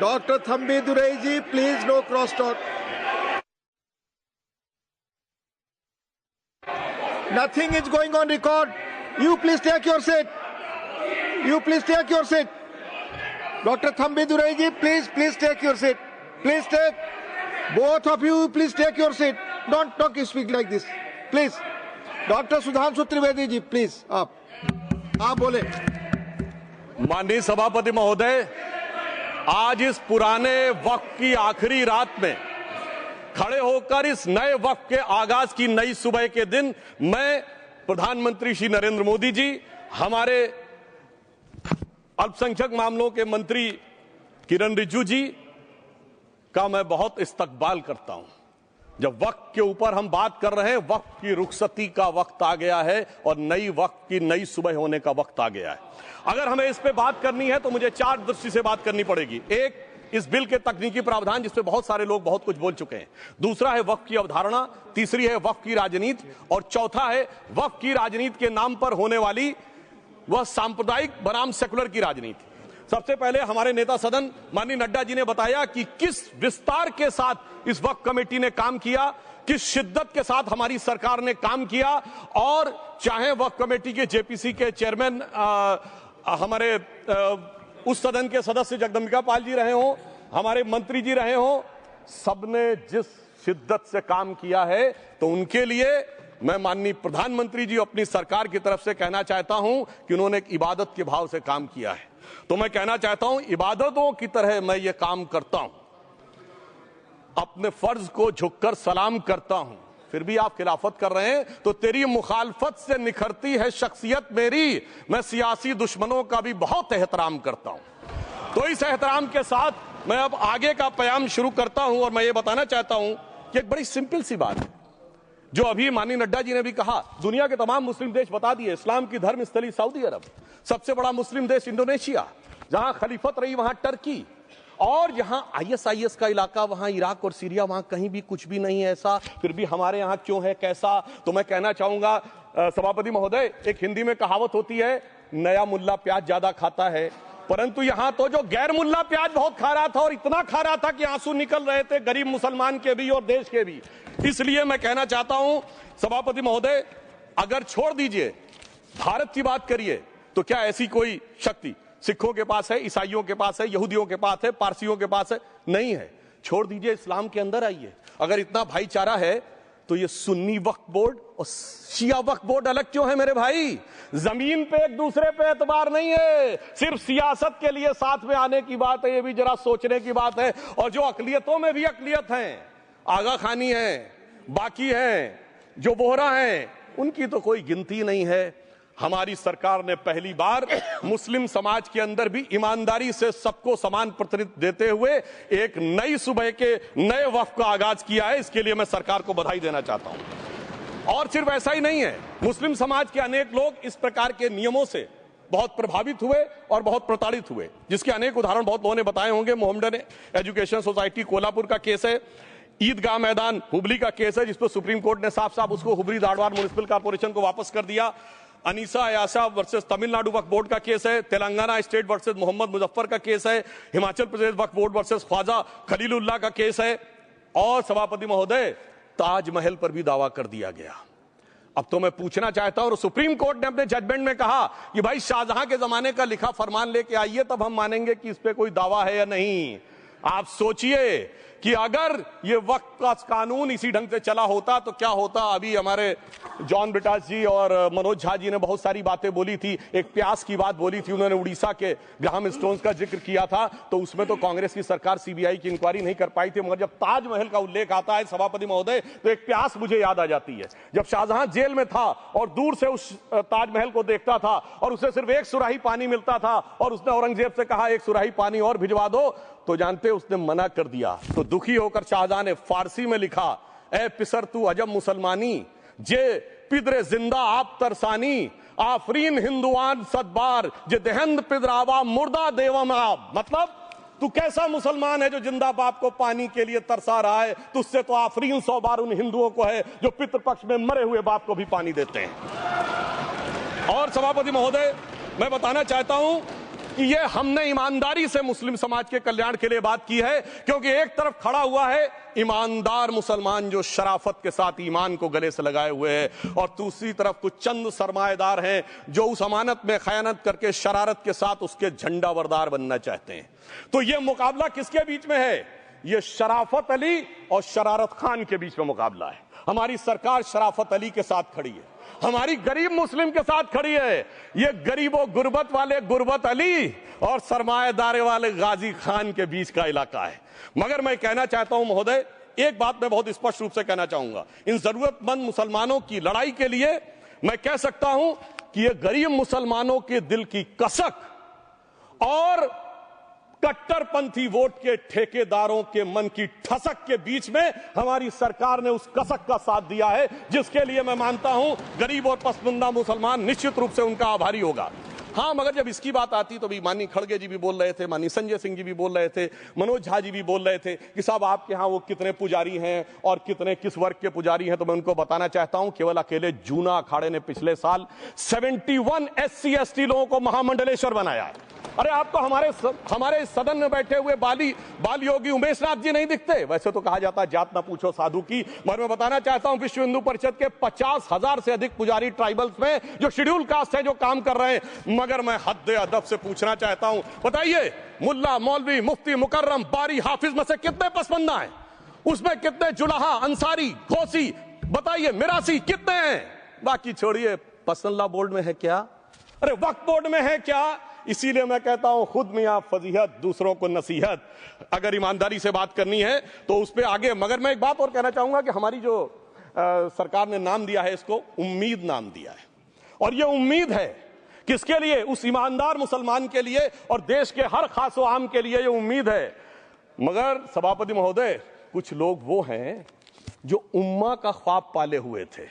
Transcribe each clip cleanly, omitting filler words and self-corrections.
Dr. Thambi Durai ji, please no crosstalk. Nothing is going on record. You please take your seat. You please take your seat. Dr. Thambi Durai ji, please take your seat. Please take. Both of you, please take your seat. Don't speak like this. Please. Dr. Sudhanshu Trivedi ji, please. आप बोले. माननीय सभापति महोदय, आज इस पुराने वक्त की आखिरी रात में खड़े होकर इस नए वक्त के आगाज की नई सुबह के दिन मैं प्रधानमंत्री श्री नरेंद्र मोदी जी, हमारे अल्पसंख्यक मामलों के मंत्री किरण रिजिजू जी का मैं बहुत इस्तकबाल करता हूं। जब वक्त के ऊपर हम बात कर रहे हैं, वक्त की रुखसती का वक्त आ गया है और नई वक्त की नई सुबह होने का वक्त आ गया है। अगर हमें इस पे बात करनी है तो मुझे चार दृष्टि से बात करनी पड़ेगी। एक, इस बिल के तकनीकी प्रावधान जिस पे बहुत सारे लोग बहुत कुछ बोल चुके हैं। दूसरा है वक्त की अवधारणा। तीसरी है वक्त की राजनीति। और चौथा है वक्त की राजनीति के नाम पर होने वाली वह सांप्रदायिक बनाम सेकुलर की राजनीति। सबसे पहले हमारे नेता सदन माननीय नड्डा जी ने बताया कि किस विस्तार के साथ इस वक्त कमेटी ने काम किया, किस शिद्दत के साथ हमारी सरकार ने काम किया। और चाहे वक्त कमेटी के जेपीसी के चेयरमैन हमारे उस सदन के सदस्य जगदम्बिका पाल जी रहे हों, हमारे मंत्री जी रहे हों, सबने जिस शिद्दत से काम किया है, तो उनके लिए मैं माननीय प्रधानमंत्री जी अपनी सरकार की तरफ से कहना चाहता हूं कि उन्होंने एक इबादत के भाव से काम किया है। तो मैं कहना चाहता हूं, इबादतों की तरह मैं ये काम करता हूं, अपने फर्ज को झुककर सलाम करता हूं। फिर भी आप खिलाफत कर रहे हैं तो तेरी मुखालफत से निखरती है शख्सियत मेरी। मैं सियासी दुश्मनों का भी बहुत एहतराम करता हूं। तो इस एहतराम के साथ मैं अब आगे का बयान शुरू करता हूं और मैं ये बताना चाहता हूं कि एक बड़ी सिंपल सी बात है जो अभी माननीय नड्डा जी ने भी कहा। दुनिया के तमाम मुस्लिम देश बता दिए, इस्लाम की धर्म स्थली सऊदी अरब, सबसे बड़ा मुस्लिम देश इंडोनेशिया, जहां खलीफत रही वहां टर्की, और जहां आईएसआईएस का इलाका वहां इराक और सीरिया, वहां कहीं भी कुछ भी नहीं है ऐसा। फिर भी हमारे यहां क्यों है कैसा? तो मैं कहना चाहूंगा सभापति महोदय, एक हिंदी में कहावत होती है, नया मुल्ला प्याज ज्यादा खाता है, परंतु यहां तो जो गैर मुल्ला प्याज बहुत खा रहा था और इतना खा रहा था कि आंसू निकल रहे थे गरीब मुसलमान के भी और देश के भी। इसलिए मैं कहना चाहता हूं सभापति महोदय, अगर छोड़ दीजिए भारत की बात करिए, तो क्या ऐसी कोई शक्ति सिखों के पास है, ईसाइयों के पास है, यहूदियों के पास है, पारसियों के पास है? नहीं है। छोड़ दीजिए, इस्लाम के अंदर आइए। अगर इतना भाईचारा है तो ये सुन्नी वक्फ बोर्ड और शिया वक्फ बोर्ड अलग क्यों है मेरे भाई? जमीन पे एक दूसरे पे एतबार नहीं है, सिर्फ सियासत के लिए साथ में आने की बात है। ये भी जरा सोचने की बात है। और जो अकलियतों में भी अकलियत है, आगा खानी है, बाकी है, जो बोहरा है, उनकी तो कोई गिनती नहीं है। हमारी सरकार ने पहली बार मुस्लिम समाज के अंदर भी ईमानदारी से सबको समान प्रतिनिधित्व देते हुए एक नई सुबह के नए वक्त का आगाज किया है। इसके लिए मैं सरकार को बधाई देना चाहता हूं। और सिर्फ ऐसा ही नहीं है, मुस्लिम समाज के अनेक लोग इस प्रकार के नियमों से बहुत प्रभावित हुए और बहुत प्रताड़ित हुए, जिसके अनेक उदाहरण बहुत लोगों ने बताए होंगे। मोहम्मडन एजुकेशन सोसाइटी कोल्हापुर का केस है, ईदगाह मैदान हुबली का केस है, जिसको सुप्रीम कोर्ट ने साफ साफ उसको हुबली धारवाड़ म्युनिसिपल कॉर्पोरेशन को वापस कर दिया। अनीसा अयाशा वर्सेस तमिलनाडु वक्फ बोर्ड का केस है, तेलंगाना स्टेट वर्सेस मोहम्मद मुजफ्फर का केस है, हिमाचल प्रदेश वक्फ बोर्ड वर्सेस ख्वाजा खलीलुल्लाह का केस है। और सभापति महोदय, ताजमहल पर भी दावा कर दिया गया। अब तो मैं पूछना चाहता हूं, और सुप्रीम कोर्ट ने अपने जजमेंट में कहा कि भाई शाहजहां के जमाने का लिखा फरमान लेके आइए, तब हम मानेंगे कि इस पे कोई दावा है या नहीं। आप सोचिए कि अगर ये वक्त का कानून इसी ढंग से चला होता तो क्या होता। अभी हमारे जॉन ब्रिटास जी और मनोज झा जी ने बहुत सारी बातें बोली थी। एक प्यास की बात बोली थी, उन्होंने उड़ीसा के ग्राहम स्टोन्स का जिक्र किया था, तो उसमें तो कांग्रेस की सरकार सीबीआई की इंक्वायरी नहीं कर पाई थी। मगर जब ताजमहल का उल्लेख आता है सभापति महोदय, तो एक प्यास मुझे याद आ जाती है। जब शाहजहां जेल में था और दूर से उस ताजमहल को देखता था और उसे सिर्फ एक सुराही पानी मिलता था और उसने औरंगजेब से कहा एक सुराही पानी और भिजवा दो, तो जानते उसने मना कर दिया। तो दुखी होकर शाहजहां ने फारसी में लिखा, ए पिसर तू अजब मुसलमानी, जे पिदरे जिंदा आप तरसानी, आफरीन हिंदुआन सदबार, जे देहंद पिदरावा मुर्दा देवम आप। मतलब तू कैसा मुसलमान है जो जिंदा बाप को पानी के लिए तरसा रहा है? तुझसे तो आफरीन 100 बार उन हिंदुओं को है जो पितृपक्ष में मरे हुए बाप को भी पानी देते हैं। और सभापति महोदय, मैं बताना चाहता हूं कि ये हमने ईमानदारी से मुस्लिम समाज के कल्याण के लिए बात की है, क्योंकि एक तरफ खड़ा हुआ है ईमानदार मुसलमान जो शराफत के साथ ईमान को गले से लगाए हुए हैं, और दूसरी तरफ कुछ चंद सरमाएदार हैं जो उस अमानत में खयानत करके शरारत के साथ उसके झंडा बरदार बनना चाहते हैं। तो ये मुकाबला किसके बीच में है? ये शराफत अली और शरारत खान के बीच में मुकाबला है। हमारी सरकार शराफत अली के साथ खड़ी है, हमारी गरीब मुस्लिम के साथ खड़ी है। ये गरीबों गुर्बत वाले गुर्बत अली और सरमाएदार वाले गाजी खान के बीच का इलाका है। मगर मैं कहना चाहता हूं महोदय, एक बात मैं बहुत स्पष्ट रूप से कहना चाहूंगा, इन जरूरतमंद मुसलमानों की लड़ाई के लिए मैं कह सकता हूं कि ये गरीब मुसलमानों के दिल की कसक और कट्टरपंथी वोट के ठेकेदारों के मन की ठसक के बीच में हमारी सरकार ने उस कसक का साथ दिया है, जिसके लिए मैं मानता हूं गरीब और पसमानदा मुसलमान निश्चित रूप से उनका आभारी होगा। हां, मगर जब इसकी बात आती तो भी माननीय खड़गे जी भी बोल रहे थे, माननीय संजय सिंह जी भी बोल रहे थे, मनोज झा जी भी बोल रहे थे कि साहब आपके यहां वो कितने पुजारी हैं और कितने किस वर्ग के पुजारी हैं। तो मैं उनको बताना चाहता हूं, केवल अकेले जूना अखाड़े ने पिछले साल 71 SC ST लोगों को महामंडलेश्वर बनाया है। अरे आपको हमारे सदन में बैठे हुए बाल योगी उमेश नाथ जी नहीं दिखते? वैसे तो कहा जाता है जात ना पूछो साधु की, मगर मैं बताना चाहता हूं विश्व हिंदू परिषद के 50,000 से अधिक पुजारी ट्राइबल्स में जो शेड्यूल कास्ट है जो काम कर रहे हैं। मगर मैं हद अदब से पूछना चाहता हूं, बताइए मुल्ला मौलवी मुफ्ती मुकर्रम बारी हाफिज में से कितने पसमंदा हैं? उसमें कितने जुलाहा अंसारी गौसी बताइए मिरासी कितने हैं? बाकी छोड़िए, पसंदला बोर्ड में है क्या? अरे वक्फ बोर्ड में है क्या? इसीलिए मैं कहता हूं खुद मियां फजीहत दूसरों को नसीहत। अगर ईमानदारी से बात करनी है तो उस पर आगे। मगर मैं एक बात और कहना चाहूंगा कि हमारी जो सरकार ने नाम दिया है, इसको उम्मीद नाम दिया है, और यह उम्मीद है किसके लिए? उस ईमानदार मुसलमान के लिए और देश के हर खास व आम के लिए यह उम्मीद है। मगर सभापति महोदय, कुछ लोग वो हैं जो उम्मा का ख्वाब पाले हुए थे।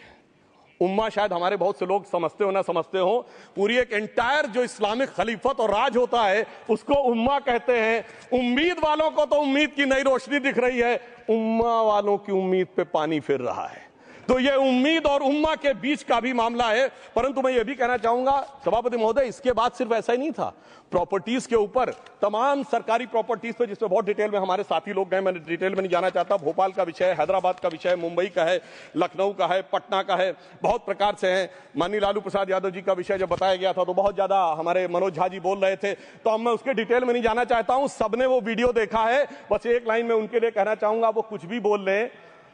उम्मा शायद हमारे बहुत से लोग समझते हो ना समझते हो, पूरी एक एंटायर जो इस्लामिक खलीफत और राज होता है उसको उम्मा कहते हैं। उम्मीद वालों को तो उम्मीद की नई रोशनी दिख रही है, उम्मा वालों की उम्मीद पे पानी फिर रहा है। तो ये उम्मीद और उम्मा के बीच का भी मामला है। परंतु मैं ये भी कहना चाहूंगा सभापति महोदय, इसके बाद सिर्फ ऐसा ही नहीं था। प्रॉपर्टीज के ऊपर, तमाम सरकारी प्रॉपर्टीज पे जिसमें बहुत डिटेल में हमारे साथी लोग गए, मैं डिटेल में नहीं जाना चाहता। भोपाल का विषय है, हैदराबाद का विषय है, मुंबई का है, लखनऊ का है, पटना का है, बहुत प्रकार से है। माननीय लालू प्रसाद यादव जी का विषय जब बताया गया था तो बहुत ज्यादा हमारे मनोज झा जी बोल रहे थे, तो अब मैं उसके डिटेल में नहीं जाना चाहता हूं। सबने वो वीडियो देखा है। बस एक लाइन में उनके लिए कहना चाहूंगा, वो कुछ भी बोल रहे हैं,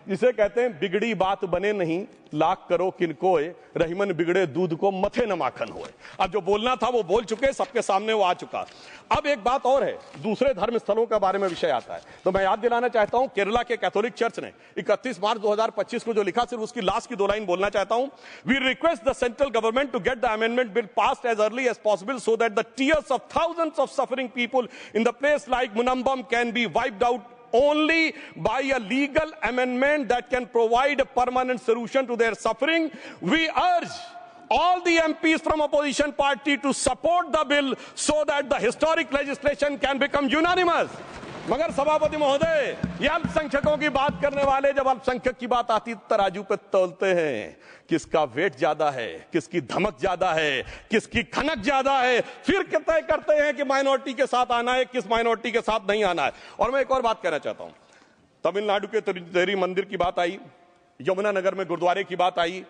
जिसे कहते हैं बिगड़ी बात बने नहीं, लाख करो किनकोए, रहीमन बिगड़े दूध को मथे न माखन होए। अब जो बोलना था वो बोल चुके, सबके सामने वो आ चुका। अब एक बात और है, दूसरे धर्म स्थलों के बारे में विषय आता है, तो मैं याद दिलाना चाहता हूं केरला के कैथोलिक चर्च ने 31 मार्च 2025 को जो लिखा, सिर्फ उसकी लास्ट की 2 लाइन बोलना चाहता हूं। We request the central government to get the amendment bill passed as early as possible so that the tears of thousands of suffering people in the place like Munambam can be wiped out only by a legal amendment that can provide a permanent solution to their suffering. We urge all the MPs from opposition party to support the bill so that the historic legislation can become unanimous. मगर सभापति महोदय, ये अल्पसंख्यकों की बात करने वाले जब अल्पसंख्यक की बात आती तराजू पे तोलते हैं, किसका वेट ज्यादा है, किसकी धमक ज्यादा है, किसकी खनक ज्यादा है, फिर तय करते हैं कि माइनॉरिटी के साथ आना है, किस माइनॉरिटी के साथ नहीं आना है। और मैं एक और बात कहना चाहता हूं, तमिलनाडु के तिरुचेरी मंदिर की बात आई, यमुनानगर में गुरुद्वारे की बात आई,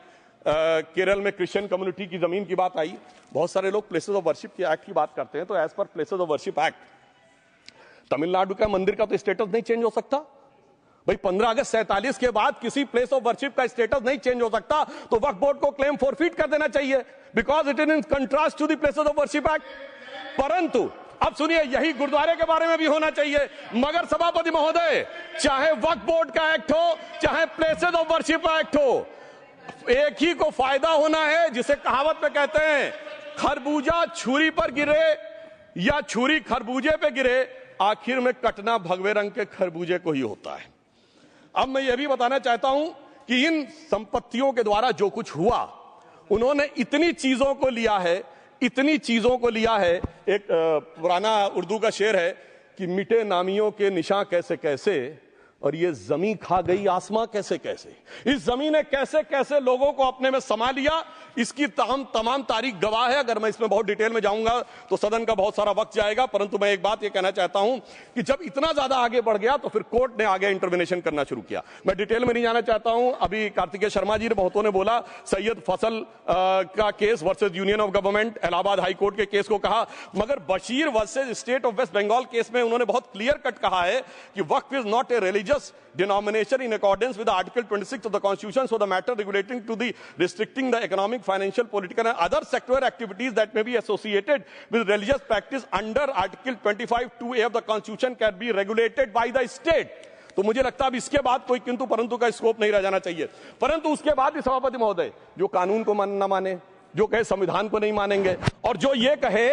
केरल में क्रिश्चियन कम्युनिटी की जमीन की बात आई। बहुत सारे लोग प्लेसेस ऑफ वर्शिप के एक्ट की बात करते हैं, तो as per places of worship act Tamil Nadu का मंदिर का तो स्टेटस नहीं चेंज हो सकता भाई। 15 अगस्त 47 के बाद किसी प्लेस ऑफ वर्शिप का स्टेटस नहीं चेंज हो सकता, तो वक्फ बोर्ड को क्लेम फॉरफिट कर देना चाहिए, because it is in contrast to the places of worship act. परंतु अब सुनिए, यही गुरुद्वारे के बारे में भी होना चाहिए। मगर सभापति महोदय, चाहे वक्फ बोर्ड का एक्ट हो, चाहे प्लेसेस ऑफ वर्शिप एक्ट हो, एक ही को फायदा होना है, जिसे कहावत में कहते हैं खरबूजा छुरी पर गिरे या छुरी खरबूजे पे गिरे, आखिर में कटना भगवे रंग के खरबूजे को ही होता है। अब मैं यह भी बताना चाहता हूं कि इन संपत्तियों के द्वारा जो कुछ हुआ, उन्होंने इतनी चीजों को लिया है, इतनी चीजों को लिया है। एक पुराना उर्दू का शेर है कि मिटे नामियों के निशान कैसे कैसे, और ये जमीन खा गई आसमां कैसे कैसे। इस जमीन ने कैसे कैसे लोगों को अपने में समा लिया, इसकी तमाम तारीख गवाह है। अगर मैं इसमें बहुत डिटेल में जाऊंगा तो सदन का बहुत सारा वक्त जाएगा, परंतु मैं एक बात ये कहना चाहता हूं कि जब इतना ज्यादा आगे बढ़ गया तो फिर कोर्ट ने आगे इंटरवेंशन करना शुरू किया। मैं डिटेल में नहीं जाना चाहता हूं। अभी कार्तिकेय शर्मा जी ने बहुतों ने बोला सैयद फैसल का case versus union of government, Allahabad high court के केस को कहा, मगर Bashir versus state of West Bengal case में उन्होंने बहुत क्लियर कट कहा है कि waqf is not a religious denomination in accordance with the Article 26 of the Constitution, so the matter relating to the restricting the economic, financial, political and other sectoral activities that may be associated with religious practice under Article 25(2)(a) of the Constitution can be regulated by the state. तो मुझे लगता है अब इसके बाद कोई किंतु परंतु का स्कोप नहीं रह जाना चाहिए। परंतु उसके बाद भी सभापति महोदय जो कानून को न माने, जो कहे संविधान को नहीं मानेंगे और जो ये कहे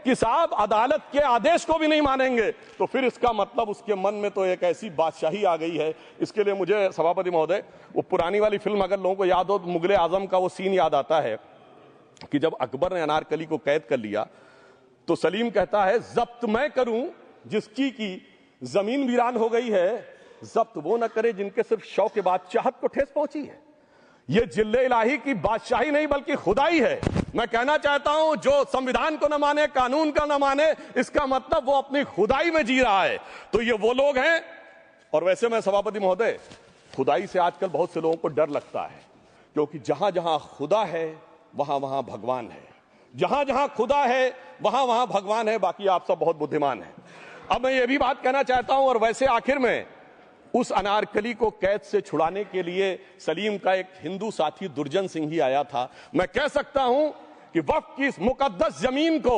कि साहब अदालत के आदेश को भी नहीं मानेंगे, तो फिर इसका मतलब उसके मन में तो एक ऐसी बादशाही आ गई है। इसके लिए मुझे सभापति महोदय वो पुरानी वाली फिल्म अगर लोगों को याद हो तो मुगले आजम का वो सीन याद आता है कि जब अकबर ने अनारकली को कैद कर लिया तो सलीम कहता है जब्त मैं करूं जिसकी की जमीन वीरान हो गई है, जब्त वो न करे जिनके सिर्फ शौक के बाद चाहत को ठेस पहुंची है। ये जिल्ले इलाही की बादशाही नहीं बल्कि खुदाई है। मैं कहना चाहता हूं जो संविधान को न माने, कानून का न माने, इसका मतलब वो अपनी खुदाई में जी रहा है। तो ये वो लोग हैं। और वैसे मैं सभापति महोदय खुदाई से आजकल बहुत से लोगों को डर लगता है, क्योंकि जहां जहां खुदा है वहां वहां भगवान है, जहां जहां खुदा है वहां वहां भगवान है। बाकी आप सब बहुत बुद्धिमान हैं। अब मैं ये भी बात कहना चाहता हूं, और वैसे आखिर में उस अनारकली को कैद से छुड़ाने के लिए सलीम का एक हिंदू साथी दुर्जन सिंह ही आया था। मैं कह सकता हूं कि वक्फ की इस मुकद्दस जमीन को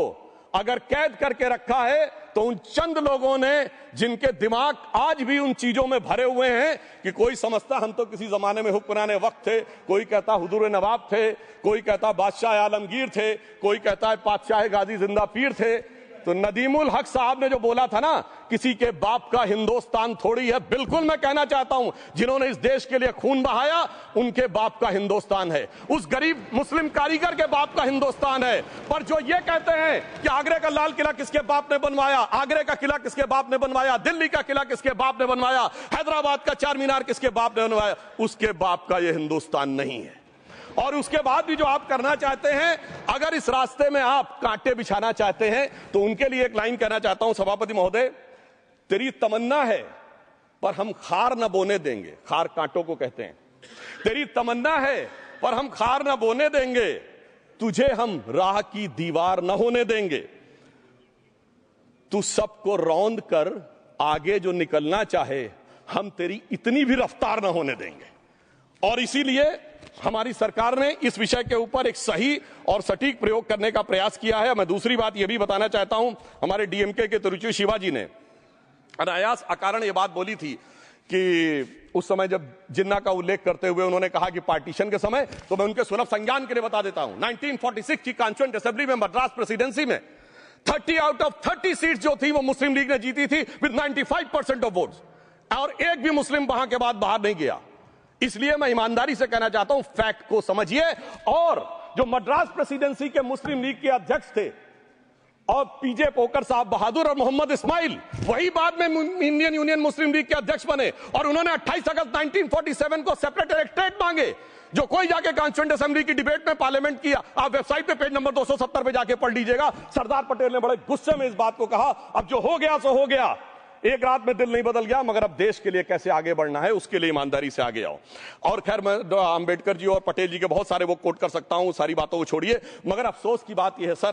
अगर कैद करके रखा है तो उन चंद लोगों ने जिनके दिमाग आज भी उन चीजों में भरे हुए हैं कि कोई समझता हम तो किसी जमाने में हुक्मरान वक्त थे, कोई कहता हुजूर नवाब थे, कोई कहता बादशाह आलमगीर थे, कोई कहता है बादशाह गाजी जिंदा पीर थे। तो नदीमुल हक साहब ने जो बोला था ना, किसी के बाप का हिंदुस्तान थोड़ी है, बिल्कुल मैं कहना चाहता हूं जिन्होंने इस देश के लिए खून बहाया उनके बाप का हिंदुस्तान है, उस गरीब मुस्लिम कारीगर के बाप का हिंदुस्तान है। पर जो ये कहते हैं कि आगरे का लाल किला किसके बाप ने बनवाया, आगरे का किला किसके बाप ने बनवाया, दिल्ली का किला किसके बाप ने बनवाया, हैदराबाद का चार मीनार किसके बाप ने बनवाया, उसके बाप का यह हिंदुस्तान नहीं है। और उसके बाद भी जो आप करना चाहते हैं, अगर इस रास्ते में आप कांटे बिछाना चाहते हैं तो उनके लिए एक लाइन कहना चाहता हूं सभापति महोदय, तेरी तमन्ना है पर हम खार न बोने देंगे, खार कांटों को कहते हैं, तेरी तमन्ना है पर हम खार न बोने देंगे, तुझे हम राह की दीवार न होने देंगे, तू सबको रौंद कर आगे जो निकलना चाहे हम तेरी इतनी भी रफ्तार न होने देंगे। और इसीलिए हमारी सरकार ने इस विषय के ऊपर एक सही और सटीक प्रयोग करने का प्रयास किया है। मैं दूसरी बात यह भी बताना चाहता हूं, हमारे डीएमके के तिरुचि शिवाजी ने अनायास अकारण यह बात बोली थी कि उस समय जब जिन्ना का उल्लेख करते हुए उन्होंने कहा कि पार्टीशन के समय, तो मैं उनके सुलभ संज्ञान के लिए बता देता हूं, 1946 की कॉन्स्टिट्यूएंट असेंबली में मद्रास प्रेसिडेंसी में 30 आउट ऑफ 30 सीट्स जो थी वो मुस्लिम लीग ने जीती थी विद 95% ऑफ वोट्स, और एक भी मुस्लिम वहां के बाद बाहर नहीं गया। इसलिए मैं ईमानदारी से कहना चाहता हूं, फैक्ट को समझिए। और जो मद्रास प्रेसिडेंसी के मुस्लिम लीग के अध्यक्ष थे और पीजे पोकर साहब बहादुर और मोहम्मद इस्माइल, वही बाद में इंडियन यूनियन मुस्लिम लीग के अध्यक्ष बने, और उन्होंने 28 अगस्त 1947 को सेपरेट इलेक्टोरेट मांगे, जो कोई जाके कॉन्स्टिट्यूएंट असेंबली की डिबेट में पार्लियामेंट किया। आप वेबसाइट पे पेज नंबर 270 पे जाके पढ़ लीजिएगा। सरदार पटेल ने बड़े गुस्से में इस बात को कहा, अब जो हो गया सो हो गया, एक रात में दिल नहीं बदल गया, मगर अब देश के लिए कैसे आगे बढ़ना है उसके लिए ईमानदारी से आगे आओ। और खैर मैं अंबेडकर जी और पटेल जी के बहुत सारे वो कोट कर सकता हूं, सारी बातों को छोड़िए, मगर अफसोस की बात यह है सर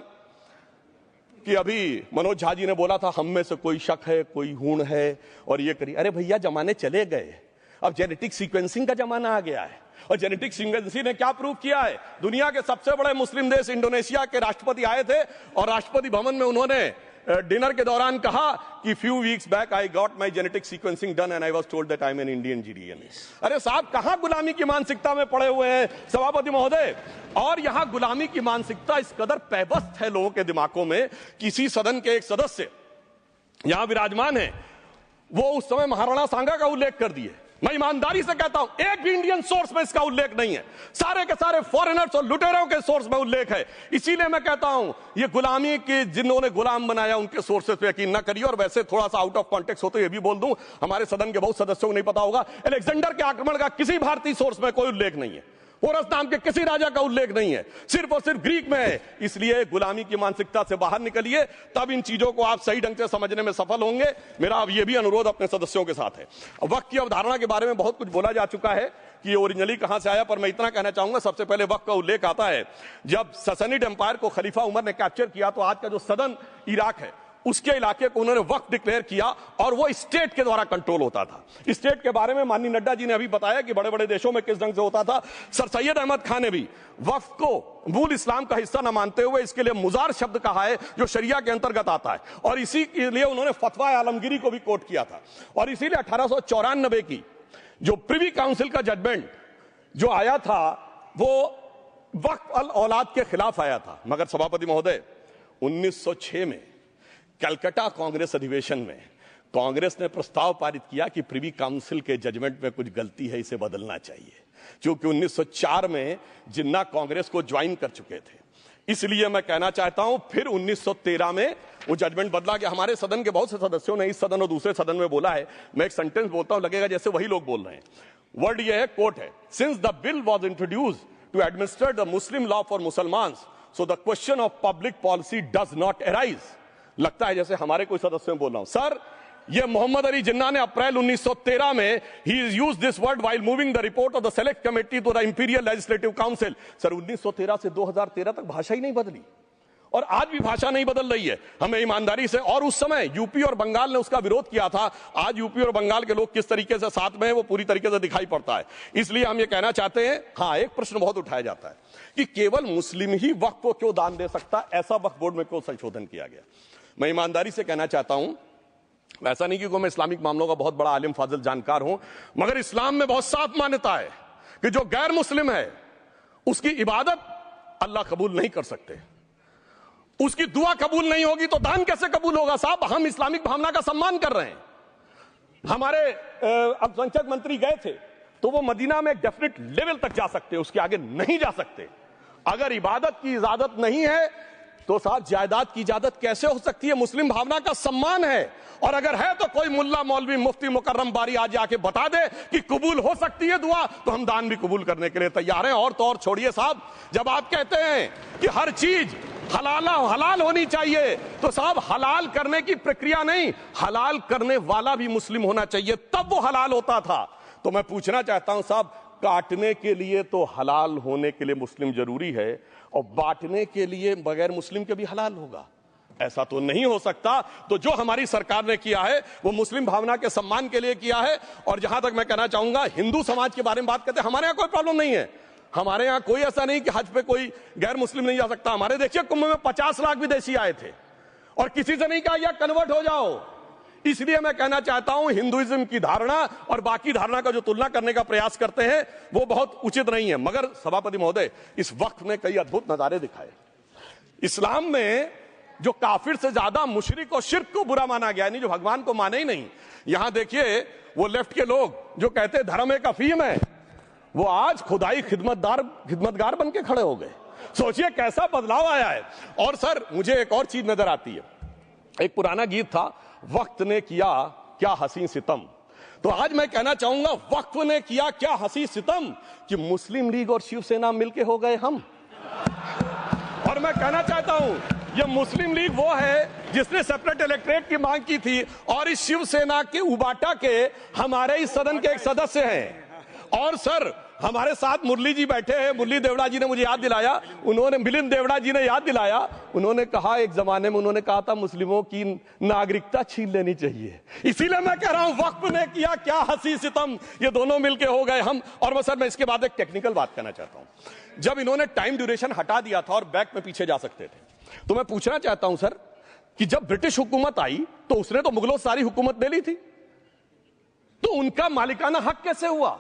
कि अभी मनोज झा जी ने बोला था हम में से कोई शक है, कोई हूण है और ये करिए। अरे भैया जमाने चले गए, अब जेनेटिक सीक्वेंसिंग का जमाना आ गया है। और जेनेटिक सीक्वेंसिंग ने क्या प्रूव किया है, दुनिया के सबसे बड़े मुस्लिम देश इंडोनेशिया के राष्ट्रपति आए थे और राष्ट्रपति भवन में उन्होंने डिनर के दौरान कहा कि few weeks back I got my genetic sequencing done and I was told that I am an Indian GDNA. अरे साहब कहां गुलामी की मानसिकता में पड़े हुए हैं सभापति महोदय। और यहां गुलामी की मानसिकता इस कदर पैबस्त है लोगों के दिमागों में, किसी सदन के एक सदस्य यहां विराजमान है, वो उस समय महाराणा सांगा का उल्लेख कर दिए मैं ईमानदारी से कहता हूं, एक भी इंडियन सोर्स में इसका उल्लेख नहीं है। सारे के सारे फॉरेनर्स और लुटेरों के सोर्स में उल्लेख है। इसीलिए मैं कहता हूं, ये गुलामी के जिन्होंने गुलाम बनाया उनके सोर्सेस पे यकीन ना करिए। और वैसे थोड़ा सा आउट ऑफ कॉन्टेक्स्ट हो तो ये भी बोल दूं, हमारे सदन के बहुत सदस्यों को नहीं पता होगा, अलेक्जेंडर के आक्रमण का किसी भारतीय सोर्स में कोई उल्लेख नहीं है। पोरस नाम के किसी राजा का उल्लेख नहीं है, सिर्फ और सिर्फ ग्रीक में है। इसलिए गुलामी की मानसिकता से बाहर निकलिए, तब इन चीजों को आप सही ढंग से समझने में सफल होंगे। मेरा अब यह भी अनुरोध अपने सदस्यों के साथ है। वक्त की अवधारणा के बारे में बहुत कुछ बोला जा चुका है कि ये ओरिजिनली कहां से आया, पर मैं इतना कहना चाहूंगा, सबसे पहले वक्त का उल्लेख आता है जब ससनिड एम्पायर को खलीफा उमर ने कैप्चर किया, तो आज का जो सदन इराक है उसके इलाके को उन्होंने वक्त डिक्लेयर किया और वो स्टेट के द्वारा कंट्रोल होता था। स्टेट के बारे में माननीय नड्डा जी ने अभी बताया कि बड़े बड़े देशों में किस ढंग से होता था। सर सैयद अहमद खान ने भी वक्त को मूल इस्लाम का हिस्सा न मानते हुए इसके लिए मुजार शब्द कहा है, जो शरिया के अंतर्गत आता है, और इसी के लिए उन्होंने फतवा आलमगीरी को भी कोट किया था। और इसीलिए 1894 की जो प्रिवी काउंसिल का जजमेंट जो आया था वो वक्फ अल औलाद के खिलाफ आया था। मगर सभापति महोदय, 1906 में कलकत्ता कांग्रेस अधिवेशन में कांग्रेस ने प्रस्ताव पारित किया कि प्रिवी काउंसिल के जजमेंट में कुछ गलती है, इसे बदलना चाहिए। क्योंकि 1904 में जिन्ना कांग्रेस को ज्वाइन कर चुके थे, इसलिए मैं कहना चाहता हूं फिर 1913 में वो जजमेंट बदला गया। हमारे सदन के बहुत से सदस्यों ने इस सदन और दूसरे सदन में बोला है, मैं एक सेंटेंस बोलता हूं, लगेगा जैसे वही लोग बोल रहे हैं। वर्ड ये है, कोट है, since the bill was introduced to administer the Muslim law for Mussalmans, so the question of public policy does not arise. लगता है जैसे हमारे कोई सदस्य में बोल रहा हूं। सर, ये मोहम्मद अली जिन्ना ने अप्रैल 1913 में he is used this word while moving the report of the select committee to the imperial legislative council. Sir, 1913 से 2013 तक भाषा ही नहीं बदली, और आज भी भाषा नहीं बदल रही है। हमें ईमानदारी से, और उस समय यूपी और बंगाल ने उसका विरोध किया था, आज यूपी और बंगाल के लोग किस तरीके से साथ में है वो पूरी तरीके से दिखाई पड़ता है। इसलिए हम ये कहना चाहते हैं, हाँ, एक प्रश्न बहुत उठाया जाता है कि केवल मुस्लिम ही वक्फ को क्यों दान दे सकता, ऐसा वक्फ बोर्ड में क्यों संशोधन किया गया। मैं ईमानदारी से कहना चाहता हूं, ऐसा नहीं कि मैं इस्लामिक मामलों का बहुत बड़ा आलिम फाजिल जानकार हूं, मगर इस्लाम में बहुत साफ मान्यता है कि जो गैर मुस्लिम है उसकी इबादत अल्लाह कबूल नहीं कर सकते, उसकी दुआ कबूल नहीं होगी तो दान कैसे कबूल होगा। साहब, हम इस्लामिक भावना का सम्मान कर रहे हैं। हमारे अल्पसंख्यक मंत्री गए थे तो वो मदीना में एक डेफिनेट लेवल तक जा सकते, उसके आगे नहीं जा सकते। अगर इबादत की इजाजत नहीं है तो साहब जायदाद की इजाजत कैसे हो सकती है। मुस्लिम भावना का सम्मान है, और अगर है तो कोई मुल्ला मौलवी मुफ्ती मुकर्रम बारी आज आके बता दे कि कबूल हो सकती है दुआ, तो हम दान भी कबूल करने के लिए तैयार हैं। और तो और छोड़िए साहब, जब आप कहते हैं कि हर चीज हलाल होनी चाहिए, तो साहब हलाल करने की प्रक्रिया नहीं, हलाल करने वाला भी मुस्लिम होना चाहिए, तब वो हलाल होता था। तो मैं पूछना चाहता हूं साहब, काटने के लिए तो हलाल होने के लिए मुस्लिम जरूरी है, और बांटने के लिए बगैर मुस्लिम के भी हलाल होगा, ऐसा तो नहीं हो सकता। तो जो हमारी सरकार ने किया है वो मुस्लिम भावना के सम्मान के लिए किया है। और जहां तक मैं कहना चाहूंगा, हिंदू समाज के बारे में बात करते हैं, हमारे यहां कोई प्रॉब्लम नहीं है। हमारे यहां कोई ऐसा नहीं कि हज पे कोई गैर मुस्लिम नहीं जा सकता। हमारे देखिए कुंभ में 50 लाख विदेशी आए थे और किसी से नहीं कहा या कन्वर्ट हो जाओ। इसलिए मैं कहना चाहता हूं, हिंदुइज्म की धारणा और बाकी धारणा का जो तुलना करने का प्रयास करते हैं वो बहुत उचित नहीं है। मगर सभापति महोदय, इस वक्त ने कई अद्भुत नजारे दिखाए। इस्लाम में जो काफिर से ज्यादा मुशरिक और शिर्क को बुरा माना गया, नहीं जो भगवान को माने ही नहीं। यहां देखिए वो लेफ्ट के लोग जो कहते धर्म एक अफीम है, वो आज खुदाई खिदमतगार बन के खड़े हो गए। सोचिए कैसा बदलाव आया है। और सर, मुझे एक और चीज नजर आती है, एक पुराना गीत था, वक्त ने किया क्या हसी सितम। तो आज मैं कहना चाहूंगा, वक्त ने किया क्या हसी सितम कि मुस्लिम लीग और शिवसेना मिलके हो गए हम। और मैं कहना चाहता हूं, ये मुस्लिम लीग वो है जिसने सेपरेट इलेक्टोरेट की मांग की थी, और इस शिवसेना के उबाटा के हमारे इस सदन के एक सदस्य हैं। और सर, हमारे साथ मुरली जी बैठे हैं, मुरली देवड़ा जी ने मुझे याद दिलाया, उन्होंने मिलिंद देवड़ा जी ने याद दिलाया, उन्होंने कहा एक जमाने में उन्होंने कहा था मुस्लिमों की नागरिकता छीन लेनी चाहिए। इसीलिए मैं कह रहा हूं, वक्त ने किया क्या हसी सितम, ये दोनों मिलके हो गए हम। और सर, मैं इसके बाद एक टेक्निकल बात करना चाहता हूं। जब इन्होंने टाइम ड्यूरेशन हटा दिया था और बैक में पीछे जा सकते थे, तो मैं पूछना चाहता हूं सर कि जब ब्रिटिश हुकूमत आई तो उसने तो मुगलों सारी हुकूमत ले ली थी, तो उनका मालिकाना हक कैसे हुआ।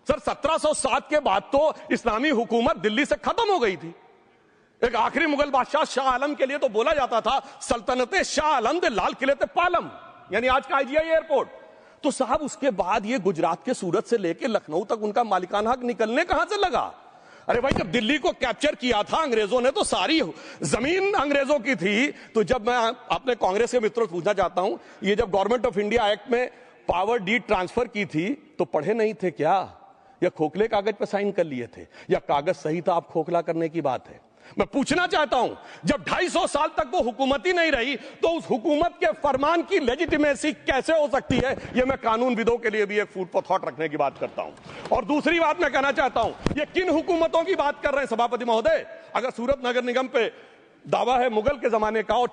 सर, 1707 के बाद तो इस्लामी हुकूमत दिल्ली से खत्म हो गई थी। एक आखिरी मुगल बादशाह शाह आलम के लिए तो बोला जाता था सल्तनते शाह आलम दे लाल किले ते पालम, यानी आज का IGI एयरपोर्ट। तो साहब उसके बाद ये गुजरात के सूरत से लेकर लखनऊ तक उनका मालिकाना हक निकलने कहां से लगा? अरे भाई, जब दिल्ली को कैप्चर किया था अंग्रेजों ने तो सारी जमीन अंग्रेजों की थी। तो जब मैं अपने कांग्रेस के मित्रों से पूछना चाहता हूं, ये जब गवर्नमेंट ऑफ इंडिया एक्ट में पावर डीड ट्रांसफर की थी तो पढ़े नहीं थे क्या, या खोखले कागज पर साइन कर लिए थे, या कागज सही था, आप खोखला करने की बात है? मैं पूछना चाहता हूं, जब 250 साल तक वो हुकूमत ही नहीं रही तो उस हुकूमत के फरमान की लेजिटिमेसी कैसे हो सकती है? ये मैं कानूनविदों के लिए भी एक फूड फॉर थॉट रखने की बात करता हूं। और दूसरी बात मैं कहना चाहता हूं, ये किन हुकूमतों की बात कर रहे हैं सभापति महोदय? अगर सूरत नगर निगम पे दावा है मुगल के जमाने का और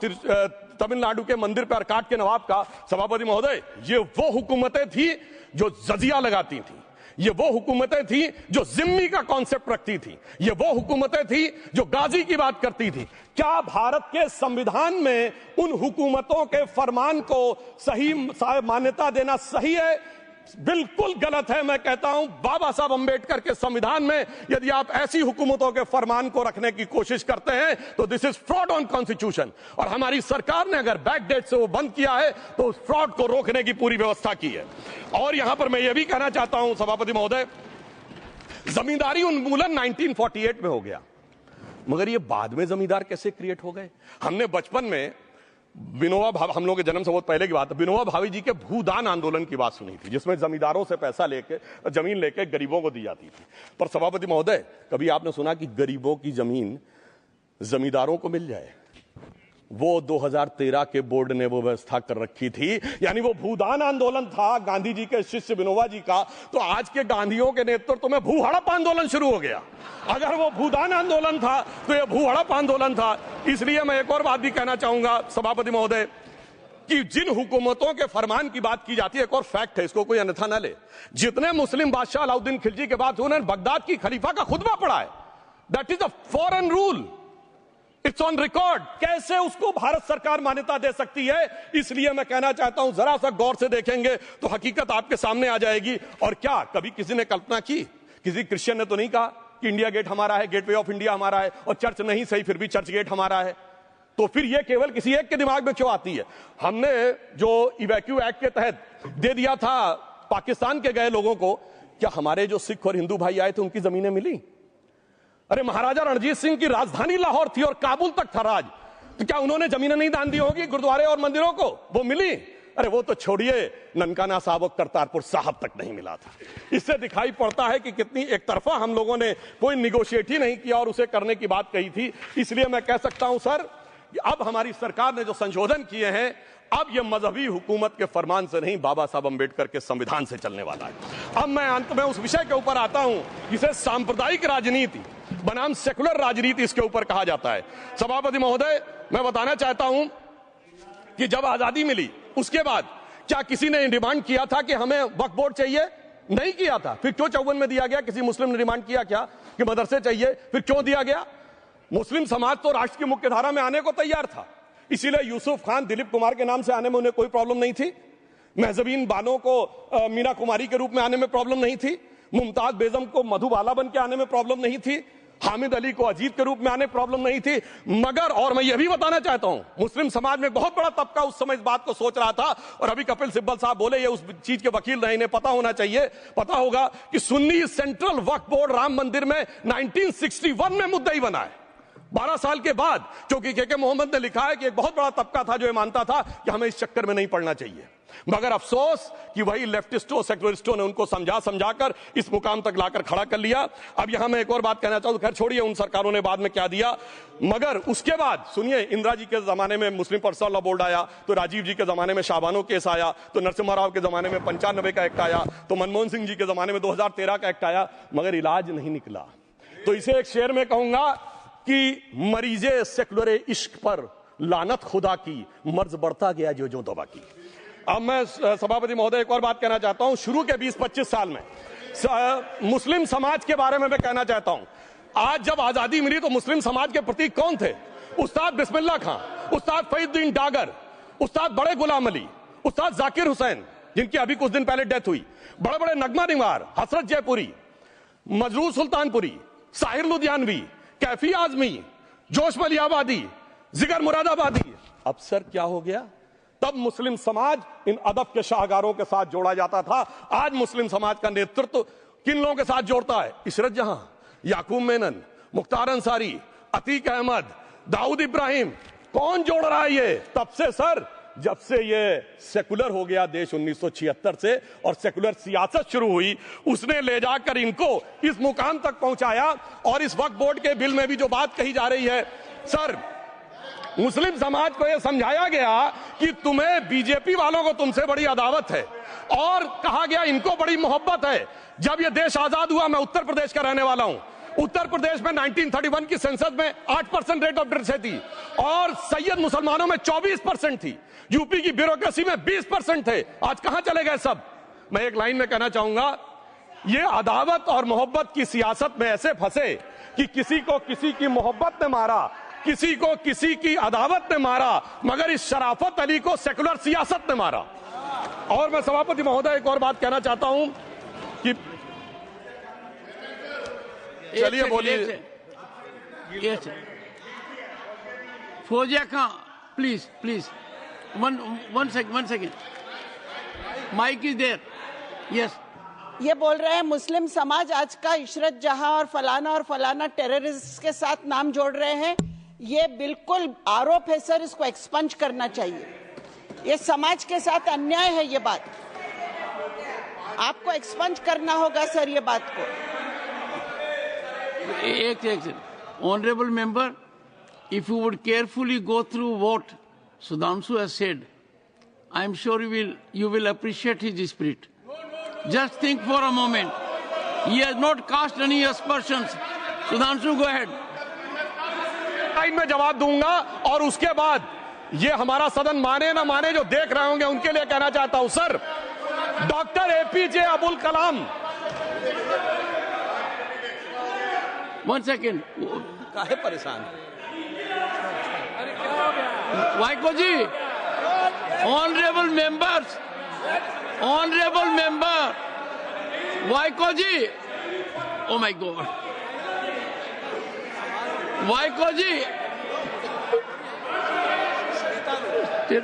तमिलनाडु के मंदिर पर अरकाट के नवाब का, सभापति महोदय, ये वो हुकूमतें थी जो जजिया लगाती थी, ये वो हुकूमतें थी जो जिम्मी का कॉन्सेप्ट रखती थी, ये वो हुकूमतें थी जो गाजी की बात करती थी। क्या भारत के संविधान में उन हुकूमतों के फरमान को सही मान्यता देना सही है? बिल्कुल गलत है। मैं कहता हूं, बाबा साहब अंबेडकर के संविधान में यदि आप ऐसी हुकूमतों के फरमान को रखने की कोशिश करते हैं तो this is fraud on constitution. और हमारी सरकार ने अगर बैकडेट से वो बंद किया है तो उस फ्रॉड को रोकने की पूरी व्यवस्था की है। और यहां पर मैं ये भी कहना चाहता हूं सभापति महोदय, जमींदारी उन्मूलन 1948 में हो गया, मगर ये बाद में जमींदार कैसे क्रिएट हो गए? हमने बचपन में विनोबा भावे, हम लोग के जन्म से बहुत पहले की बात है, विनोबा भावे जी के भूदान आंदोलन की बात सुनी थी, जिसमें जमींदारों से पैसा लेके जमीन लेके गरीबों को दी जाती थी। पर सभापति महोदय, कभी आपने सुना कि गरीबों की जमीन जमींदारों को मिल जाए? वो 2013 के बोर्ड ने वो व्यवस्था कर रखी थी। यानी वो भूदान आंदोलन था गांधी जी के शिष्य विनोबा जी का, तो आज के गांधियों के नेतृत्व में भू हड़प आंदोलन शुरू हो गया। अगर वो भूदान आंदोलन था तो ये भू हड़प आंदोलन था। इसलिए मैं एक और बात भी कहना चाहूंगा सभापति महोदय कि जिन हुकूमतों के फरमान की बात की जाती है, एक और फैक्ट है, इसको कोई अन्यथा न ले, जितने मुस्लिम बादशाह अलाउद्दीन खिलजी के बाद उन्होंने बगदाद की खलीफा का खुतबा पढ़ा है। That is a foreign rule, it's on record. कैसे उसको भारत सरकार मान्यता दे सकती है? इसलिए मैं कहना चाहता हूं, जरा सा गौर से देखेंगे तो हकीकत आपके सामने आ जाएगी। और क्या कभी किसी ने कल्पना की, किसी क्रिश्चियन ने तो नहीं कहा कि इंडिया गेट हमारा है, गेटवे ऑफ इंडिया हमारा है, और चर्च नहीं सही फिर भी चर्च गेट हमारा है? तो फिर यह केवल किसी एक के दिमाग में क्यों आती है? हमने जो इवैक्यू एक्ट के तहत दे दिया था पाकिस्तान के गए लोगों को, क्या हमारे जो सिख और हिंदू भाई आए थे उनकी जमीनें मिली? अरे महाराजा रणजीत सिंह की राजधानी लाहौर थी और काबुल तक था राज, तो क्या उन्होंने जमीनें नहीं दान दी होगी गुरुद्वारे और मंदिरों को? वो मिली। अरे वो तो छोड़िए, ननकाना साहब और करतारपुर साहब तक नहीं मिला था। इससे दिखाई पड़ता है कि कितनी एक तरफा हम लोगों ने कोई निगोशिएट ही नहीं किया और उसे करने की बात कही थी। इसलिए मैं कह सकता हूं सर, अब हमारी सरकार ने जो संशोधन किए हैं, अब यह मजहबी हुकूमत के फरमान से नहीं, बाबा साहब अंबेडकर के संविधान से चलने वाला है। अब मैं अंत में उस विषय के ऊपर आता हूं जिसे सांप्रदायिक राजनीति बनाम सेकुलर राजनीति इसके ऊपर कहा जाता है। सभापति महोदय, मैं बताना चाहता हूं कि जब आजादी मिली उसके बाद क्या किसी ने डिमांड किया था कि हमें वक्फ बोर्ड चाहिए? नहीं किया था। फिर क्यों 54 में दिया गया? किसी मुस्लिम ने डिमांड किया क्या कि मदरसे चाहिए? फिर क्यों दिया गया? मुस्लिम समाज तो राष्ट्र की मुख्य धारा में आने को तैयार था, इसीलिए यूसुफ खान, दिलीप कुमार के नाम से आने में उन्हें कोई प्रॉब्लम नहीं थी। महजबीन बानो को मीना कुमारी के रूप में आने में प्रॉब्लम नहीं थी। मुमताज बेगम को मधुबाला बन के आने में प्रॉब्लम नहीं थी। हामिद अली को अजीत के रूप में आने प्रॉब्लम नहीं थी। मगर, और मैं यह भी बताना चाहता हूं, मुस्लिम समाज में बहुत बड़ा तबका उस समय इस बात को सोच रहा था, और अभी कपिल सिब्बल साहब बोले ये उस चीज के वकील रहे, इन्हें पता होना चाहिए, पता होगा कि सुन्नी सेंट्रल वक्फ बोर्ड राम मंदिर में 1961 में मुद्दई बना है, 12 साल के बाद। क्योंकि के मोहम्मद ने लिखा है कि एक बहुत बड़ा तबका था जो ये मानता था कि हमें इस चक्कर में नहीं पड़ना चाहिए। मगर अफसोस कि वही लेफ्टिस्टों, सेक्युलरिस्टों ने उनको समझाकर इस मुकाम तक लाकर खड़ा कर लिया। अब यहां मैं एक और बात कहना चाहूं, खैर छोड़िए उन सरकारों ने बाद में क्या दिया, मगर उसके बाद सुनिए, इंदिरा जी के जमाने में मुस्लिम पर्सनल लॉ बोर्ड आया, तो राजीव जी के जमाने में शाबानो केस आया, तो नरसिम्हा राव के जमाने में 95 का एक्ट आया, तो मनमोहन सिंह जी के जमाने में 2013 का एक्ट आया, मगर इलाज नहीं निकला। तो इसे एक शेर में कहूंगा कि मरीजे सेकुलर इश्क पर लानत खुदा की, मर्ज बढ़ता गया जो दवा की। अब मैं सभापति महोदय एक और बात कहना चाहता हूं, शुरू के 20-25 साल में मुस्लिम समाज के बारे में मैं कहना चाहता हूं। आज जब आजादी मिली तो मुस्लिम समाज के प्रतीक कौन थे? उस्ताद बिस्मिल्लाह खां, उस्ताद फरीदुद्दीन डागर, उस्ताद बड़े गुलाम अली, उस्ताद जाकिर हुसैन, जिनकी अभी कुछ दिन पहले डेथ हुई, बड़े बड़े नगमा निवार, हसरत जयपुरी, मजरूर सुल्तानपुरी, साहिर लुधियानवी, कैफी आजमी, जोश मलियाबादी, जिगर मुरादाबादी। अब सर क्या हो गया? तब मुस्लिम समाज इन अदब के शाहकारों के साथ जोड़ा जाता था। आज मुस्लिम समाज का नेतृत्व किन लोगों के साथ जोड़ता है? इशरत जहां, याकूब मेनन, मुख्तार अंसारी, अतीक अहमद, दाऊद इब्राहिम, कौन जोड़ रहा है ये? तब से सर, जब से ये सेकुलर हो गया देश 1976 से और सेकुलर सियासत शुरू हुई, उसने ले जाकर इनको इस मुकाम तक पहुंचाया। और इस वक्फ बोर्ड के बिल में भी जो बात कही जा रही है सर, मुस्लिम समाज को यह समझाया गया कि तुम्हें बीजेपी वालों को तुमसे बड़ी अदावत है और कहा गया इनको बड़ी मोहब्बत है। जब यह देश आजाद हुआ, मैं उत्तर प्रदेश का रहने वाला हूं, उत्तर प्रदेश में 1931 की संसद में 8% रेट ऑफ लिटरेसी थी और सैयद मुसलमानों में 24% थी। यूपी की ब्यूरोक्रेसी में 20% थे। आज कहां चले गए सब? मैं एक लाइन में कहना चाहूंगा, ये अदावत और मोहब्बत की सियासत में ऐसे फंसे कि किसी को किसी की मोहब्बत ने मारा, किसी को किसी की अदावत ने मारा, मगर इस शराफत अली को सेकुलर सियासत ने मारा। और मैं सभापति महोदय एक और बात कहना चाहता हूं कि चलिए बोलिए। Fauzia Khan, please please, one second, mic is there. Yes, ये बोल रहे हैं मुस्लिम समाज आज का इशरत जहां और फलाना टेररिस्ट के साथ नाम जोड़ रहे हैं। ये बिल्कुल आरोप है सर, इसको एक्सपंज करना चाहिए। ये समाज के साथ अन्याय है। ये बात आपको एक्सपंज करना होगा सर, ये बात को। एक Honorable member, if you would carefully go through what Sudhanshu has said, I am sure you will appreciate his spirit. Just think for a moment. He has not cast any aspersions. Sudhanshu, go ahead. Time में जवाब दूंगा और उसके बाद ये हमारा सदन माने ना माने, जो देख रहे होंगे उनके लिए कहना चाहता हूं sir, doctor APJ Abdul Kalam. One second. काहे परेशान? Vaiko ji, honorable members, Vaiko ji, oh my God, Vaiko ji,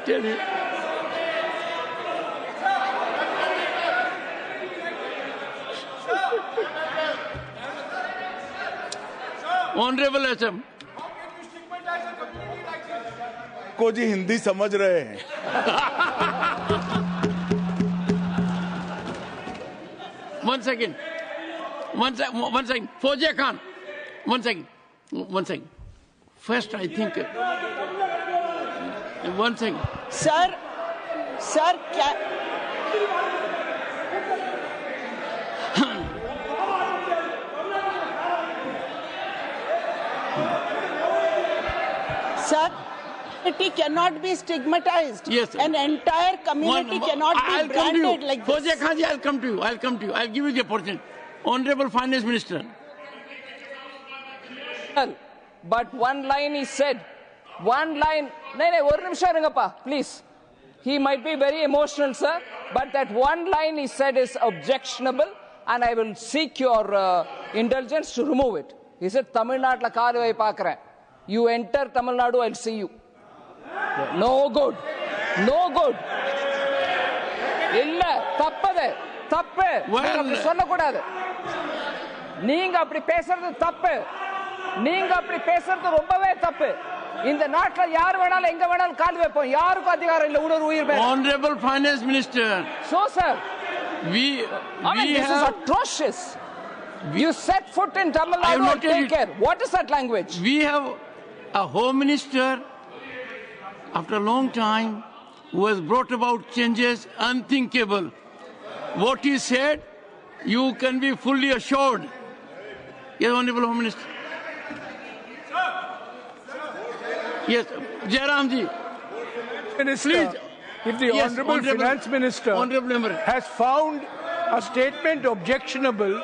tell me. Honorable SM, को जी हिंदी समझ रहे हैं। One second. Fauziya Khan, one second. First, I think, one second. Sir क्या Sir, it cannot be stigmatized. Yes, sir. An entire community cannot be branded like this. Fauziya Khan ji, I'll come to you. I'll give you the opportunity. Honorable Finance Minister. But one line is said. One line. No, one nimisham irungappa, please. He might be very emotional, sir. But that one line he said is objectionable, and I will seek your indulgence to remove it. He said, Tamil Nadu la kaaruvai paakren. You enter Tamil Nadu, I'll see you. No good. No good. இல்ல தப்பது தப்பு. நீங்க சொல்ல கூடாது. நீங்க அப்படி பேசுறது தப்பு. நீங்க அப்படி பேசுறது ரொம்பவே தப்பு. இந்த நாட்டுல யார் வேணாலும் எங்க வேணாலும் கால் வைப்போம். யாருக்கும் அதிகாரம் இல்ல ஒரு உயிர் மேல. Honorable Finance Minister. So sir, this is atrocious. You set foot in Tamil Nadu and take care. What is that language? We have a Home Minister after a long time who has brought about changes unthinkable. What he said, you can be fully assured. Yes, Honorable Home Minister. Yes, Jairam ji. Minister, please. If the Honorable Finance Minister has found a statement objectionable,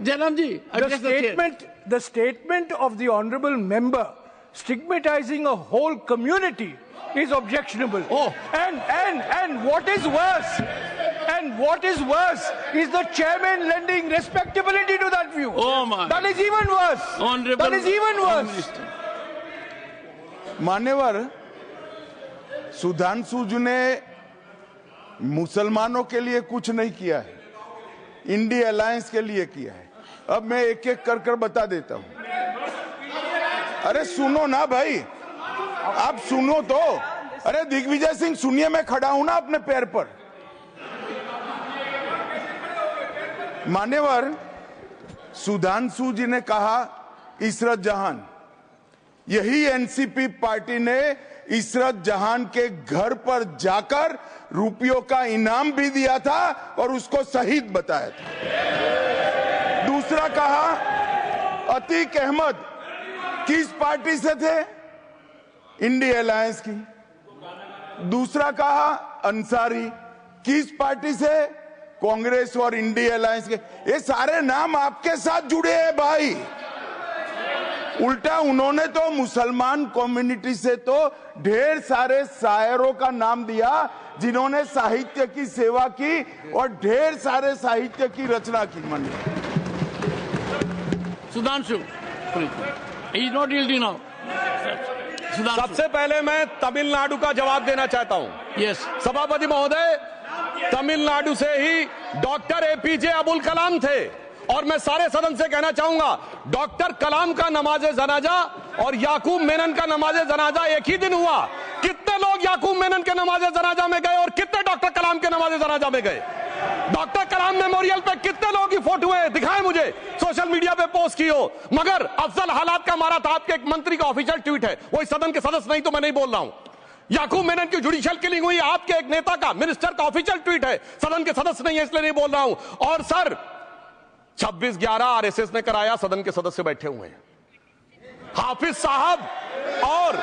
Jairam ji, the statement of the Honorable Member stigmatizing a whole community is objectionable. Oh. And what is worse is the chairman lending respectability to that view. Oh my. That is even worse. Honorable that is even worse. मान्यवर, सुधांशु जी ने मुसलमानों के लिए कुछ नहीं किया है, India alliance के लिए किया है। अब मैं एक एक कर कर बता देता हूं। अरे सुनो ना भाई, आप सुनो तो। अरे दिग्विजय सिंह सुनिए, मैं खड़ा हूं ना अपने पैर पर। मान्यवर, सुधांशु जी ने कहा इशरत जहान, यही एनसीपी पार्टी ने इशरत जहान के घर पर जाकर रुपयों का इनाम भी दिया था और उसको शहीद बताया था। दूसरा कहा अतीक अहमद किस पार्टी से थे? इंडिया अलायंस की। दूसरा कहा अंसारी किस पार्टी से? कांग्रेस और इंडिया अलायंस के। ये सारे नाम आपके साथ जुड़े हैं भाई। उल्टा उन्होंने तो मुसलमान कम्युनिटी से तो ढेर सारे शायरों का नाम दिया जिन्होंने साहित्य की सेवा की और ढेर सारे साहित्य की रचना की। Sudhanshu, he's not yielding now. सबसे पहले मैं तमिलनाडु का जवाब देना चाहता हूं। Yes. सभापति महोदय, तमिलनाडु से ही डॉक्टर एपीजे अब्दुल कलाम थे और मैं सारे सदन से कहना चाहूंगा, डॉक्टर कलाम का नमाजे जनाजा और याकूब मेनन का नमाजे जनाजा एक ही दिन हुआ। कितने लोग याकूब मेनन के नमाजे जनाजा में गए और कितने डॉक्टर कलाम के नमाजे जनाजा में गए? डॉक्टर कलाम मेमोरियल पे कितने लोगों की फोटो है? दिखाएं मुझे, सोशल मीडिया पे पोस्ट की हो। मगर अफजल हालात का मारा था, आपके एक मंत्री का ऑफिशियल ट्वीट है, वो इस सदन के सदस्य नहीं तो मैं नहीं बोल रहा हूं। याकूब मेनन की जुडिशियल किलिंग हुई, आपके एक नेता का, मिनिस्टर का ऑफिशियल ट्वीट है, सदन के सदस्य नहीं है इसलिए नहीं बोल रहा हूं। और सर 26/11 आरएसएस ने कराया, सदन के सदस्य बैठे हुए हैं। हाफिज साहब और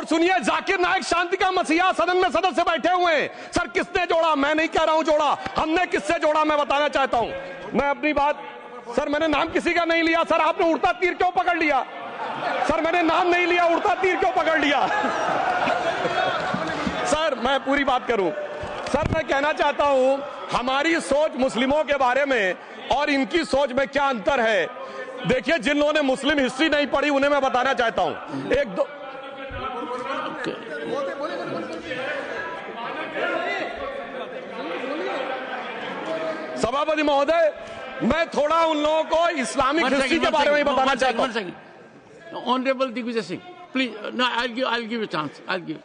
सुनिए, जाकिर नायक शांति का मसीहा सदन में सदस्य बैठे हुए हैं। सर किसने जोड़ा? मैं नहीं कह रहा हूं जोड़ा, हमने किससे जोड़ा मैं बताना चाहता हूं। मैं अपनी बात, सर मैंने नाम किसी का नहीं लिया। सर आपने उड़ता तीर क्यों पकड़ लिया? सर मैंने नाम नहीं लिया, उड़ता तीर क्यों पकड़ लिया? सर मैं पूरी बात करूं। सर मैं कहना चाहता हूं, हमारी सोच मुस्लिमों के बारे में और इनकी सोच में क्या अंतर है। देखिए, जिन लोगों ने मुस्लिम हिस्ट्री नहीं पढ़ी उन्हें मैं बताना चाहता हूं। एक दो सभापति महोदय, मैं थोड़ा उन लोगों को इस्लामिक हिस्ट्री के बारे में बताना चाहता हूं। Honourable Digvijaya Singh, please, no I'll give a chance. I'll give.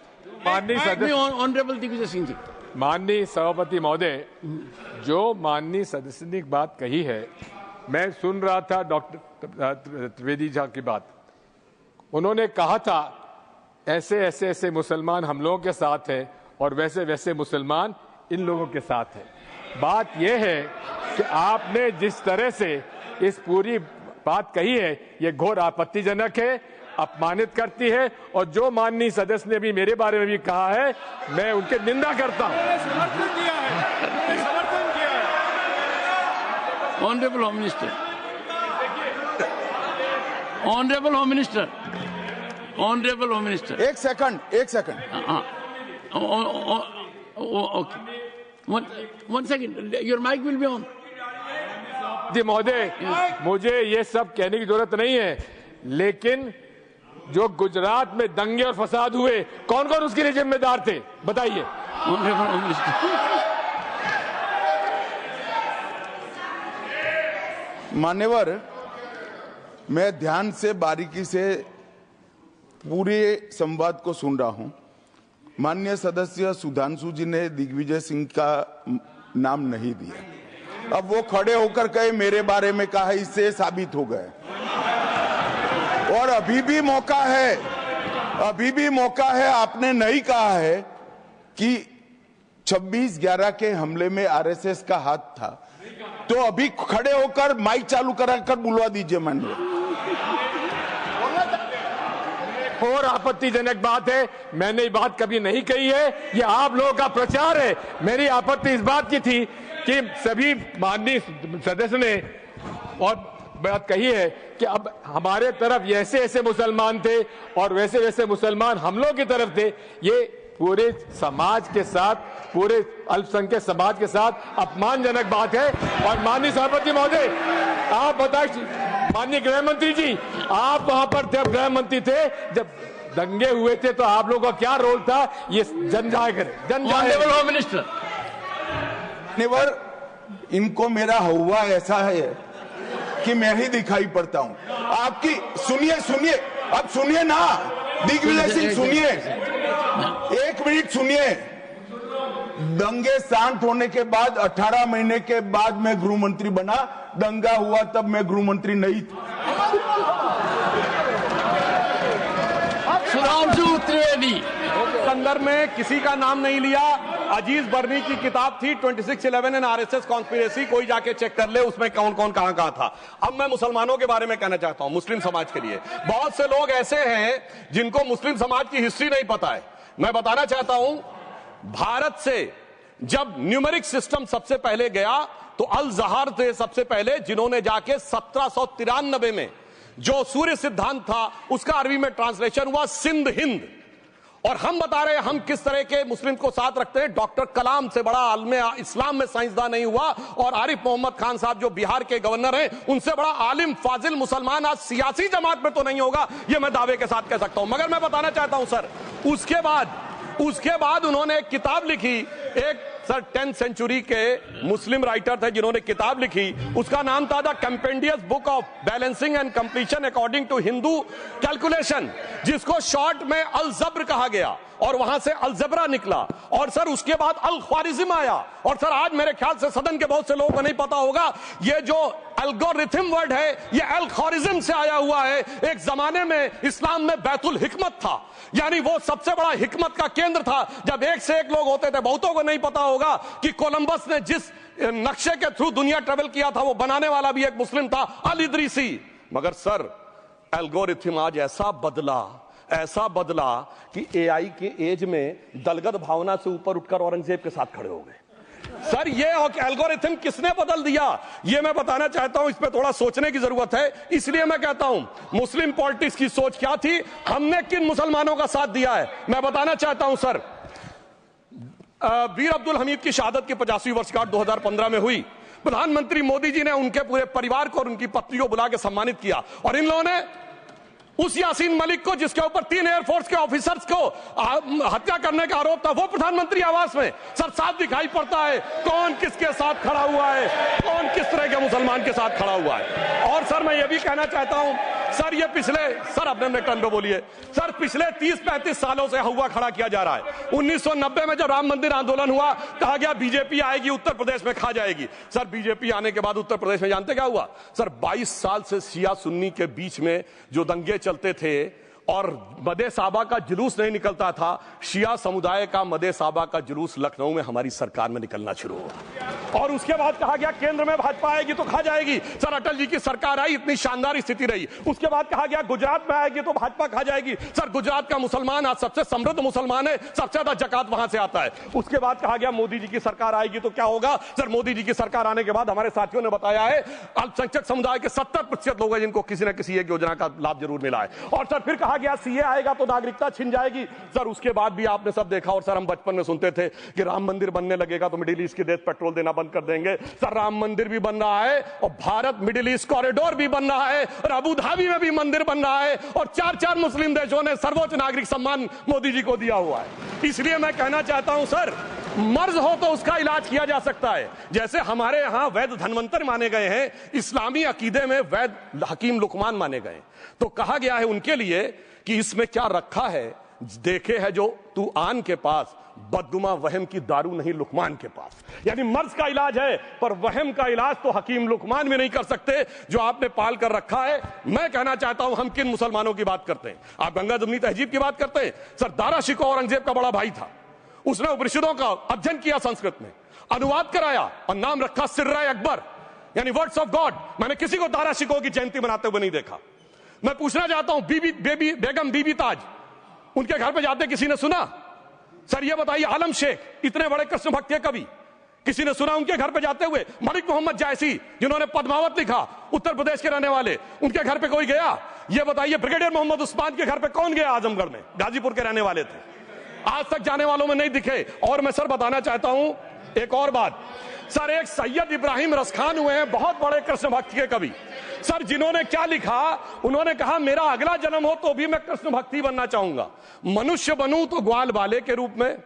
माननीय सदस्य, ऑनरेबल दिग्विजय सिंह जी। माननीय सभापति महोदय, जो माननीय सदस्य ने एक बात कही है, मैं सुन रहा था डॉक्टर त्रिवेदी जी की बात। उन्होंने कहा था ऐसे ऐसे ऐसे मुसलमान हम लोगों के साथ हैं और वैसे वैसे मुसलमान इन लोगों के साथ हैं। बात यह है कि आपने जिस तरह से इस पूरी बात कही है, ये घोर आपत्तिजनक है, अपमानित करती है। और जो माननीय सदस्य ने भी मेरे बारे में भी कहा है, मैं उनकी निंदा करता हूं। Honourable home minister, honourable home minister, honourable home minister, एक second. Okay, one second, your mic will be on. जी महोदय, मुझे ये सब कहने की जरूरत नहीं है, लेकिन जो गुजरात में दंगे और फसाद हुए, कौन कौन उसके लिए जिम्मेदार थे बताइए। Honourable home minister. मान्यवर, मैं ध्यान से बारीकी से पूरे संवाद को सुन रहा हूं। माननीय सदस्य सुधांशु जी ने दिग्विजय सिंह का नाम नहीं दिया। अब वो खड़े होकर कहे मेरे बारे में कहा, इससे साबित हो गए। और अभी भी मौका है, आपने नहीं कहा है कि 26/11 के हमले में आरएसएस का हाथ था, तो अभी खड़े होकर माइक चालू कराकर बुलवा दीजिए। माननीय, और आपत्तिजनक बात है, मैंने ये बात कभी नहीं कही है, ये आप लोगों का प्रचार है। मेरी आपत्ति इस बात की थी कि सभी माननीय सदस्य ने और बात कही है कि अब हमारे तरफ ऐसे ऐसे मुसलमान थे और वैसे वैसे मुसलमान हम लोग की तरफ थे। ये पूरे समाज के साथ, पूरे अल्पसंख्यक समाज के साथ अपमानजनक बात है। और माननीय सभापति महोदय, आप बताइए, माननीय गृह मंत्री जी, आप वहां पर थे, गृह मंत्री थे, जब दंगे हुए थे तो आप लोगों का क्या रोल था, ये जन जाहिर करें, जन जाहिर। होम मिनिस्टर, इनको मेरा हुआ ऐसा है कि मैं ही दिखाई पड़ता हूं आपकी। सुनिए सुनिए, अब सुनिए ना दिग्विजय सिंह, सुनिए 1 मिनट सुनिए। दंगे शांत होने के बाद 18 महीने के बाद मैं गृह मंत्री बना, दंगा हुआ तब मैं गृह मंत्री नहीं था। सुधांशु त्रिवेदी, संदर्भ में किसी का नाम नहीं लिया। अजीज बर्नी की किताब थी 2611 एंड आरएसएस कॉन्स्पिरेसी, कोई जाके चेक कर ले उसमें कौन कौन कहां कहां था। अब मैं मुसलमानों के बारे में कहना चाहता हूं, मुस्लिम समाज के लिए। बहुत से लोग ऐसे हैं जिनको मुस्लिम समाज की हिस्ट्री नहीं पता है। मैं बताना चाहता हूं, भारत से जब न्यूमेरिक सिस्टम सबसे पहले गया तो अल जहार थे सबसे पहले, जिन्होंने जाके 1793 में जो सूर्य सिद्धांत था उसका अरबी में ट्रांसलेशन हुआ सिंध हिंद। और हम बता रहे हैं हम किस तरह के मुस्लिम को साथ रखते हैं। डॉक्टर कलाम से बड़ा आलिम इस्लाम में साइंसदान नहीं हुआ, और आरिफ मोहम्मद खान साहब जो बिहार के गवर्नर हैं, उनसे बड़ा आलिम फाजिल मुसलमान आज सियासी जमात में तो नहीं होगा, ये मैं दावे के साथ कह सकता हूं। मगर मैं बताना चाहता हूं सर, उसके बाद उन्होंने एक किताब लिखी, एक सर 10th सेंचुरी के मुस्लिम राइटर थे जिन्होंने किताब लिखी, उसका नाम था the compendious book of balancing and completion according to Hindu calculation, जिसको शॉर्ट में अल जब्र कहा गया, और वहां से अलजबरा निकला। और सर उसके बाद अल ख्वारिज्म आया। और सर आज मेरे ख्याल से सदन के बहुत से लोगों को नहीं पता होगा, ये जो एल्गोरिथम वर्ड है ये अल ख्वारिज्म से आया हुआ है। एक जमाने में इस्लाम में बैतुल हिकमत था, यानी वो सबसे बड़ा हिकमत का केंद्र था, जब एक से एक लोग होते थे। बहुतों को नहीं पता होगा कि कोलंबस ने जिस नक्शे के थ्रू दुनिया ट्रेवल किया था वो बनाने वाला भी एक मुस्लिम था, अल इदरीसी। मगर सर एल्गोरिथम आज ऐसा बदला कि एआई के एज में दलगत भावना से ऊपर उठकर औरंगजेब के साथ खड़े हो गए। सर ये एल्गोरिथम किसने बदल दिया, ये मैं बताना चाहता हूं। इस पे थोड़ा सोचने की जरूरत है। इसलिए मैं कहता हूं मुस्लिम पॉलिटिक्स की सोच क्या थी, हमने किन मुसलमानों का साथ दिया है, मैं बताना चाहता हूं सर। वीर अब्दुल हमीद की शहादत की 50वीं वर्षगांठ 2015 में हुई। प्रधानमंत्री मोदी जी ने उनके पूरे परिवार को और उनकी पत्नी को बुला के सम्मानित किया, और इन लोगों ने उस यासीन मलिक को, जिसके ऊपर 3 एयरफोर्स के ऑफिसर्स को हत्या करने का आरोप था, वो प्रधानमंत्री आवास में सर साफ दिखाई पड़ता है कौन किसके साथ खड़ा हुआ है, कौन किस तरह के मुसलमान के साथ खड़ा हुआ है। और सर मैं ये भी कहना चाहता हूं सर, ये सर अपने टर्न पे बोलिए सर, पिछले 30-35 सालों से हुआ खड़ा किया जा रहा है। 1990 में जब राम मंदिर आंदोलन हुआ, कहा गया बीजेपी आएगी उत्तर प्रदेश में खा जाएगी। सर बीजेपी आने के बाद उत्तर प्रदेश में जानते क्या हुआ सर, 22 साल से शिया सुन्नी के बीच में जो दंगे चलते थे और मदे साहबा का जुलूस नहीं निकलता था, शिया समुदाय का मदे साहबा का जुलूस लखनऊ में हमारी सरकार में निकलना शुरू हुआ। और उसके बाद कहा गया केंद्र में भाजपा आएगी तो खा जाएगी। सर अटल जी की सरकार आई, इतनी शानदार स्थिति रही। उसके बाद कहा गया गुजरात में आएगी तो भाजपा खा जाएगी। सर गुजरात का मुसलमान आज सबसे समृद्ध मुसलमान है, सबसे ज्यादा जकात वहां से आता है। उसके बाद कहा गया मोदी जी की सरकार आएगी तो क्या होगा। सर मोदी जी की सरकार आने के बाद हमारे साथियों ने बताया है अल्पसंख्यक समुदाय के 70% लोग हैं जिनको किसी न किसी एक योजना का लाभ जरूर मिला है। और सर फिर कहा गया सीए आएगा तो नागरिकता छिन जाएगी। सर उसके बाद भी आपने सब देखा, और सर हम बचपन में सुनते थे कि राम मंदिर बनने लगेगा तो मिडिल ईस्ट के देश पेट्रोल देना बंद कर देंगे। सर राम मंदिर भी बन रहा है, और भारत मिडिल ईस्ट कॉरिडोर भी बन रहा है, और अबू धाबी में भी मंदिर बन रहा है, और 4 मुस्लिम देशों ने सर्वोच्च नागरिक सम्मान मोदी जी को दिया हुआ है। इसलिए मैं कहना चाहता हूं सर, मर्ज हो तो उसका इलाज किया जा सकता है। जैसे हमारे यहां वैद धनवंतर माने गए हैं, इस्लामी अकीदे में वैद हकीम लुकमान माने गए, तो कहा गया है उनके लिए कि इसमें क्या रखा है, देखे है जो तू आन के पास, बदगुमा वहम की दारू नहीं लुकमान के पास। यानी मर्ज का इलाज है, पर वहम का इलाज तो हकीम लुकमान भी नहीं कर सकते जो आपने पाल कर रखा है। मैं कहना चाहता हूं हम किन मुसलमानों की बात करते हैं। आप गंगा जमुनी तहजीब की बात करते हैं। सर दारा शिकोह औरंगजेब का बड़ा भाई था, उसने उपनिषदों का अध्ययन किया, संस्कृत में अनुवाद कराया और नाम रखा सिर्रा अकबर, यानी वर्ड्स ऑफ गॉड। मैंने किसी को दारा शिकोह की जयंती मनाते हुए नहीं देखा। मैं पूछना चाहता हूं बेगम बीबी ताज, उनके घर पे जाते किसी ने सुना? सर ये बताइए, आलम शेख इतने बड़े कृष्ण भक्त के कवि, किसी ने सुना उनके घर पे जाते हुए? मलिक मोहम्मद जायसी जिन्होंने पद्मावत लिखा, उत्तर प्रदेश के रहने वाले, उनके घर पे कोई गया? ये बताइए ब्रिगेडियर मोहम्मद उस्मान के घर पे कौन गया? आजमगढ़ में, गाजीपुर के रहने वाले थे। आज तक जाने वालों में नहीं दिखे। और मैं सर बताना चाहता हूं एक और बात, सर एक सैयद इब्राहिम रसखान हुए हैं, बहुत बड़े कृष्ण भक्त के कवि सर, जिन्होंने क्या लिखा, उन्होंने कहा मेरा अगला जन्म हो तो भी मैं कृष्ण भक्ति बनना चाहूंगा, मनुष्य बनूं तो ग्वाल बाले के रूप में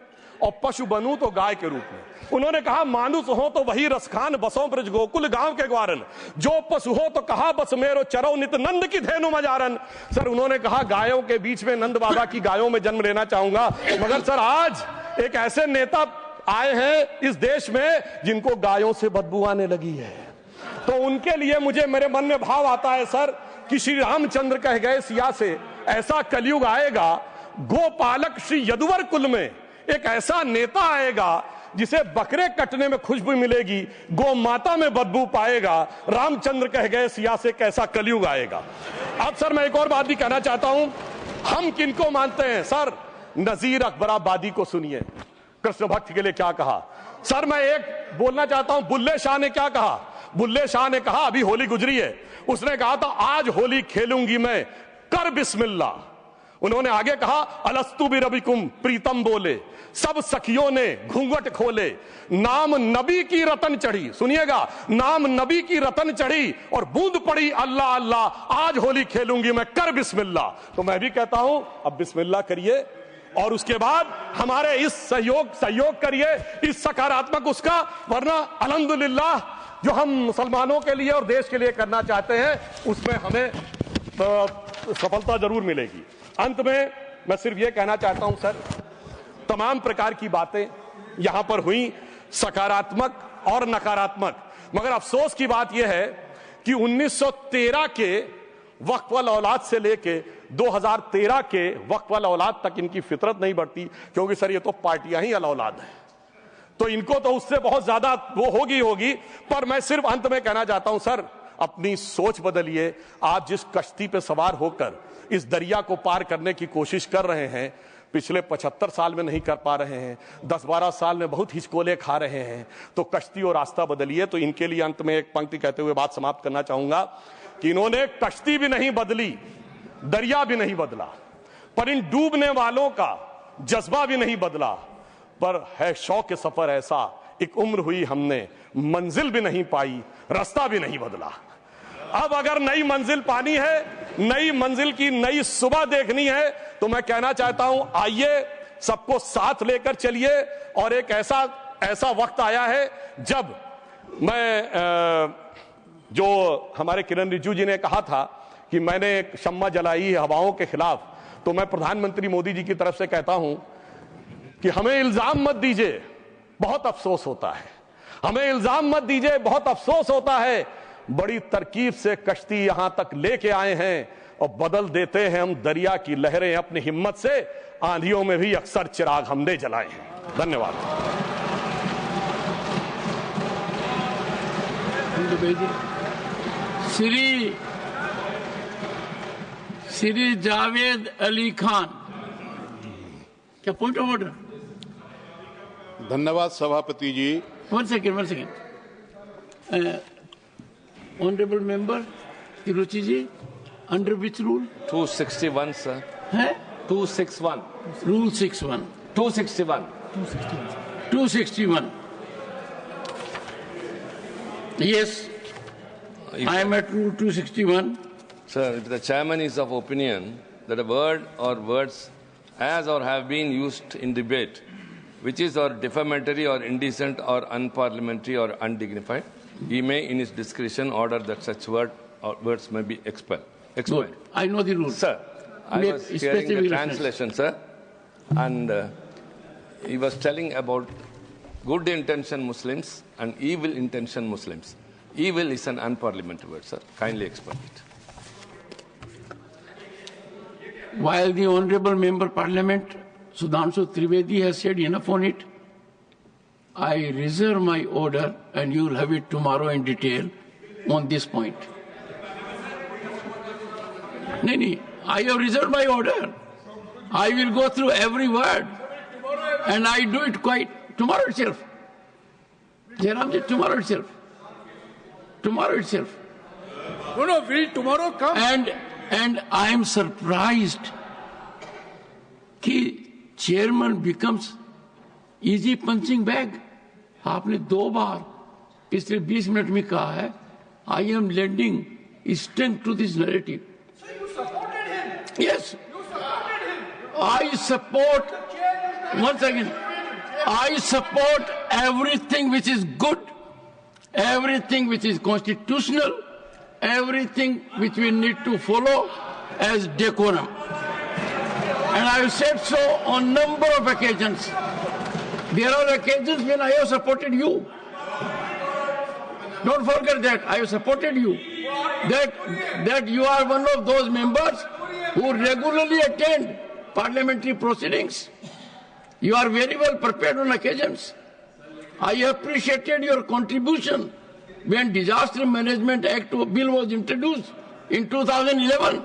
और पशु बनूं तो गाय के रूप में। उन्होंने कहा मानुष हो तो वही रसखान, बसों ब्रज गोकुल गांव के ग्वारन, जो पशु हो तो कहा बस मेरो चरो नित नंद की धेनु मजारन। सर उन्होंने कहा गायों के बीच में नंद बाबा की गायों में जन्म लेना चाहूंगा, मगर सर आज एक ऐसे नेता आए हैं इस देश में जिनको गायों से बदबू आने लगी है, तो उनके लिए मुझे मेरे मन में भाव आता है सर कि श्री रामचंद्र कह गए सिया से ऐसा कलयुग आएगा, गोपालक श्री यदुवर कुल में एक ऐसा नेता आएगा जिसे बकरे कटने में खुशबू मिलेगी, गौ माता में बदबू पाएगा। रामचंद्र कह गए सिया से कैसा कलयुग आएगा। अब सर मैं एक और बात भी कहना चाहता हूं, हम किनको मानते हैं सर, नजीर अकबराबादी को सुनिए, कृष्ण भक्त के लिए क्या कहा। सर मैं एक बोलना चाहता हूं, बुल्ले शाह ने क्या कहा, बुल्ले शाह ने कहा अभी होली गुजरी है, उसने कहा था आज होली खेलूंगी मैं कर बिस्मिल्लाह। उन्होंने आगे कहा अलस्तु बिरबिकुम प्रीतम बोले, सब सखियों ने घूंघट खोले, नाम नबी की रतन चढ़ी, सुनिएगा, नाम नबी की रतन चढ़ी और बूंद पड़ी अल्लाह अल्लाह, आज होली खेलूंगी मैं कर बिस्मिल्लाह। तो मैं भी कहता हूं अब बिस्मिल्लाह करिए और उसके बाद हमारे इस सहयोग करिए, इस सकारात्मक उसका, वरना अल्हम्दुलिल्लाह जो हम मुसलमानों के लिए और देश के लिए करना चाहते हैं उसमें हमें सफलता जरूर मिलेगी। अंत में मैं सिर्फ ये कहना चाहता हूं सर, तमाम प्रकार की बातें यहां पर हुई, सकारात्मक और नकारात्मक, मगर अफसोस की बात यह है कि 1913 के वक्फ वाल औलाद से लेके 2013 के वक्फ वाल औलाद तक इनकी फितरत नहीं बढ़ती, क्योंकि सर ये तो पार्टियां ही अल औलाद हैं, तो इनको तो उससे बहुत ज्यादा वो होगी। पर मैं सिर्फ अंत में कहना चाहता हूं सर, अपनी सोच बदलिए। आप जिस कश्ती पे सवार होकर इस दरिया को पार करने की कोशिश कर रहे हैं, पिछले 75 साल में नहीं कर पा रहे हैं, 10-12 साल में बहुत हिचकोले खा रहे हैं, तो कश्ती और रास्ता बदलिए। तो इनके लिए अंत में एक पंक्ति कहते हुए बात समाप्त करना चाहूंगा कि इन्होंने कश्ती भी नहीं बदली, दरिया भी नहीं बदला, पर इन डूबने वालों का जज्बा भी नहीं बदला, पर है शौक सफर ऐसा, एक उम्र हुई हमने मंजिल भी नहीं पाई, रास्ता भी नहीं बदला। अब अगर नई मंजिल पानी है, नई मंजिल की नई सुबह देखनी है, तो मैं कहना चाहता हूं आइए सबको साथ लेकर चलिए। और एक ऐसा वक्त आया है जब मैं जो हमारे किरण रिजिजू जी ने कहा था कि मैंने एक शम्मा जलाई है हवाओं के खिलाफ, तो मैं प्रधानमंत्री मोदी जी की तरफ से कहता हूं कि हमें इल्जाम मत दीजिए, बहुत अफसोस होता है, हमें इल्जाम मत दीजिए, बहुत अफसोस होता है। बड़ी तरकीब से कश्ती यहां तक लेके आए हैं और बदल देते हैं हम दरिया की लहरें अपनी हिम्मत से, आंधियों में भी अक्सर चिराग हमने जलाए हैं। धन्यवाद। श्री जावेद अली खान, क्या पॉइंट ऑफ ऑर्डर? धन्यवाद सभापति जी। One second honourable member Tiruchi ji, under which rule? 261 sir है 261 rule 61 261 yes, I am at rule 261. Sir, if the chairman is of opinion that a word or words as or have been used in debate which is or defamatory or indecent or unparliamentary or undignified, he may in his discretion order that such word or words may be expelled. Good. I know the rules. Sir, I was hearing the translation, sir, and he was telling about good intention Muslims and evil intention Muslims. Evil is an unparliamentary word, sir. Kindly explain it. While the Honorable Member Parliament Sudhanshu Trivedi has said enough on it, I reserve my order and you will have it tomorrow in detail on this point. No, I have reserved my order. I will go through every word and I do it quite tomorrow itself. Jairamji, tomorrow itself. Tomorrow itself. No, will tomorrow come? And I am surprised कि chairman becomes easy punching bag. आपने 2 बार पिछले 20 minute में कहा है, I am lending strength to this narrative. So you supported him? Yes. You supported him? I support, once again, I support everything which is good, everything which is constitutional, everything which we need to follow as decorum. And I have said so on number of occasions. There are occasions when I have supported you. Don't forget that I have supported you. That you are one of those members who regularly attend parliamentary proceedings. You are very well prepared on occasions. I appreciated your contribution when Disaster Management Act bill was introduced in 2011.